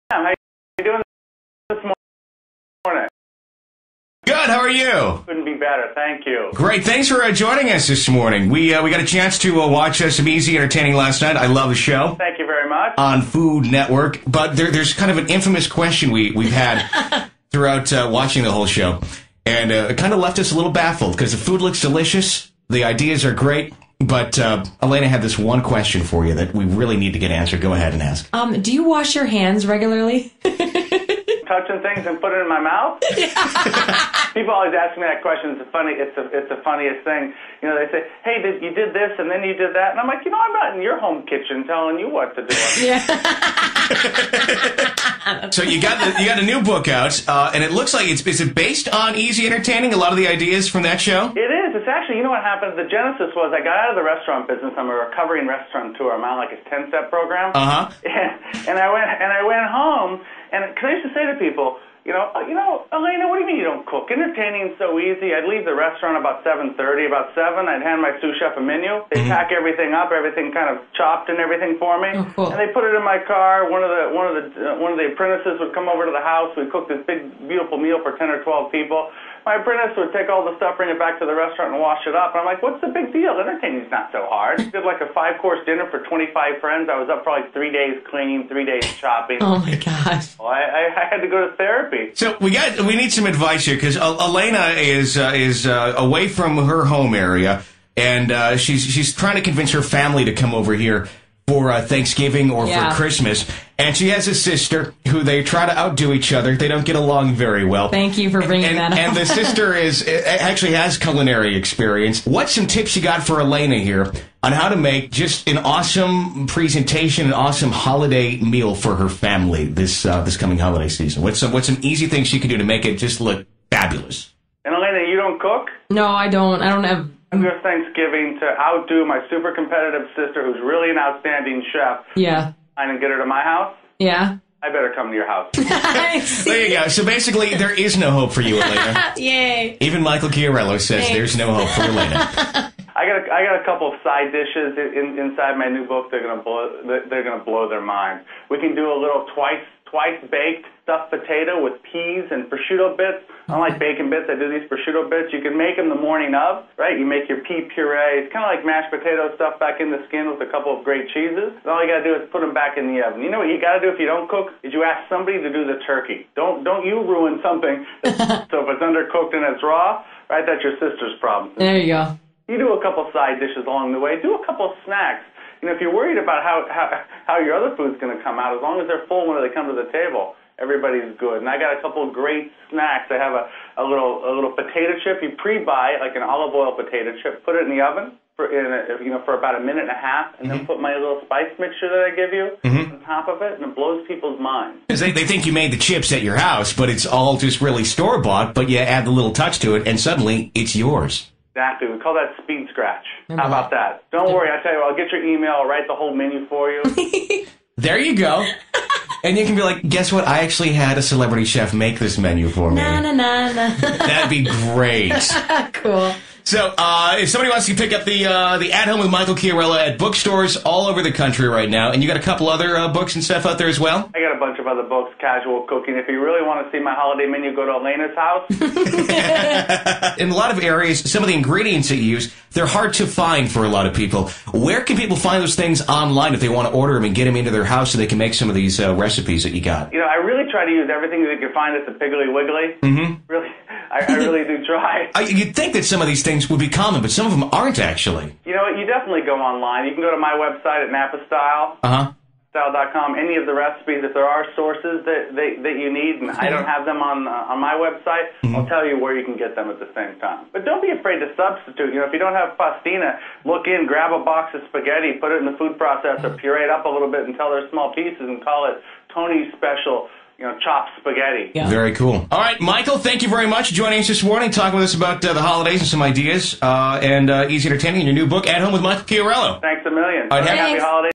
How you doing this morning? Good, how are you? Couldn't be better, thank you. Great, thanks for joining us this morning. We got a chance to watch some easy entertaining last night. I love the show. Thank you very much. On Food Network, but there's kind of an infamous question we've had throughout watching the whole show, and it kind of left us a little baffled because the food looks delicious, the ideas are great, but Elena had this one question for you that we really need to get answered. Go ahead and ask. Do you wash your hands regularly? Touching things and put it in my mouth? People always ask me that question. It's funny. It's the funniest thing. You know, they say, "Hey, you did this and then you did that," and I'm like, I'm not in your home kitchen telling you what to do. Yeah. So you got a new book out, and it looks like is it based on Easy Entertaining? A lot of the ideas from that show. It is. It's actually, you know what happened? The genesis was I got out of the restaurant business. I'm a recovering restaurateur. I'm on like a 10-step program. And I went home, and I used to say to people, you know, Elena, what do you mean you don't cook? Entertaining is so easy. I'd leave the restaurant about 7:30. About 7, I'd hand my sous chef a menu. They'd pack everything up, everything kind of chopped and everything for me. Oh, cool. And they put it in my car. One of the apprentices would come over to the house. We'd cook this big, beautiful meal for 10 or 12 people. My apprentice would take all the stuff, bring it back to the restaurant, and wash it up. And I'm like, what's the big deal? Entertaining's not so hard. Did like a 5-course dinner for 25 friends. I was up for like 3 days cleaning, 3 days chopping. Oh my gosh! Well, I had to go to therapy. So we need some advice here because Elena is away from her home area, and she's trying to convince her family to come over here for Thanksgiving or for Christmas. And she has a sister who they try to outdo each other. They don't get along very well. Thank you for bringing that up. And the sister actually has culinary experience. What's some tips you got for Elena here on how to make just an awesome presentation, an awesome holiday meal for her family this coming holiday season? What's some easy things she can do to make it just look fabulous? And Elena, you don't cook? No, I don't. I don't have. This Thanksgiving to outdo my super competitive sister, who's really an outstanding chef. Yeah. And get her to my house? Yeah. I better come to your house. There you go. So basically, there is no hope for you, Elena. Yay. Even Michael Chiarello says there's no hope for Elena. I got a couple of side dishes inside my new book. They're gonna blow their mind. We can do a little twice baked stuffed potato with peas and prosciutto bits. I don't like bacon bits. I do these prosciutto bits. You can make them the morning of, right? You make your pea puree. It's kind of like mashed potato stuffed back in the skin with a couple of great cheeses. And all you got to do is put them back in the oven. You know what you got to do if you don't cook? Is you ask somebody to do the turkey. Don't you ruin something. So if it's undercooked and it's raw, right, that's your sister's problem. There you go. You do a couple side dishes along the way. Do a couple snacks. You know, if you're worried about how your other food's going to come out, as long as they're full when they come to the table, everybody's good. And I got a couple of great snacks. I have a little potato chip. You pre-buy like an olive oil potato chip, put it in the oven for about a minute and a half, and then put my little spice mixture that I give you on top of it, and it blows people's minds. Because they think you made the chips at your house, but it's all just really store-bought, but you add the little touch to it, and suddenly it's yours. Exactly. We call that speed scratch. How about that? Don't worry. I tell you what, I'll get your email. I'll write the whole menu for you. There you go. And you can be like, guess what? I actually had a celebrity chef make this menu for me. Na, na, na, na. That'd be great. Cool. So, if somebody wants to pick up the At Home with Michael Chiarello at bookstores all over the country right now, and you got a couple other books and stuff out there as well? I got a bunch of other books, casual cooking. If you really want to see my holiday menu, go to Elena's house. In a lot of areas, some of the ingredients that you use, they're hard to find for a lot of people. Where can people find those things online if they want to order them and get them into their house so they can make some of these recipes that you got? You know, I really try to use everything that you can find at the Piggly Wiggly. Really, I really do try. You'd think that some of these things would be common, but some of them aren't actually. You know what? You definitely go online. You can go to my website at Napa Style. Style.com. Any of the recipes, if there are sources that you need, and I don't have them on my website, I'll tell you where you can get them at the same time. But don't be afraid to substitute. You know, if you don't have pastina, look in, grab a box of spaghetti, put it in the food processor, puree it up a little bit until they're small pieces, and call it Tony's Special. Chopped spaghetti. Yeah. Very cool. All right, Michael, thank you very much for joining us this morning, talking with us about the holidays and some ideas, and Easy Entertaining in your new book, At Home with Michael Chiarello. Thanks a million. All right, happy holidays.